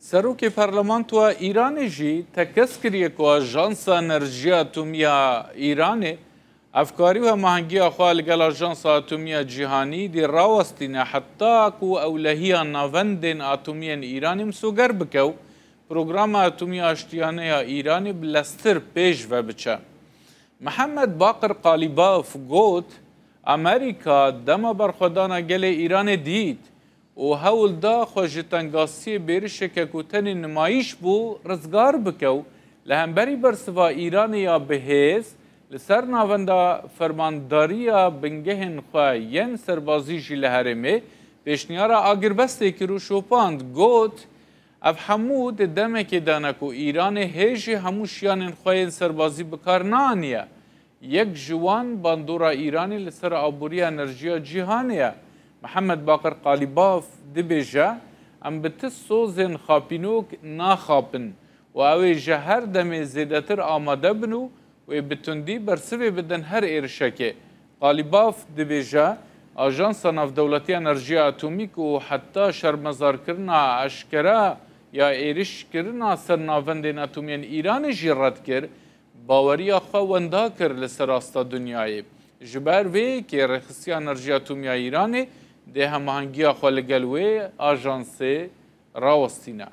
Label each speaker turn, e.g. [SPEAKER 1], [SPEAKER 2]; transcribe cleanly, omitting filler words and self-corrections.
[SPEAKER 1] سروک پارلمانتو ایران جی تکس کریه که آژانس انرژی اتمی ایران افکاری و هماهنگی آخوا لگل آژانس اتمی جهانی دی راوستینه حتی که اولهی ناوندین اتمی ایرانی مسوگر بکو پروگرام اتمی آشتیانه ایرانی بلستر پیش و بچه. محمد باقر قالیباف گوت امریکا دم برخودان گل ایران دید و هول دا خوشتنگاسی بیرش که کتن نمایش بو رزگار بکو لهمبری برسوا ایران یا بهیز لسر ناوندا فرمانداری بنگهن خواه ین سربازی جی لحرمه پیشنیارا آگربسته که رو شوپاند گوت اف حمود دمه که دانکو ایران هیجی هموشیان خواه سربازی بکار نانیه یک جوان باندورا ایرانی لسر آبوری انرژیا جیهانیه. محمد باقر قالیباف دبیجه ام بتس سوزن خاپینوک ناخاپن و اوی جهر دم زیدتر آماده بنو و بتندی برسوی بدن هر ایرشکه. قالیباف دبیجه آژانس ناودولتی انرژی اتمیک و حتی شرمزار کرنا اشکره یا ایرش کرنا سر ناوندین اتومین ایران جی رد کر باوری آخوا وندا کر لسر آستا دنیای. جبر وی که رخصی انرژی اتمی ایرانی ده هماهنگی آخوا لگل وی آژانس راوستینه.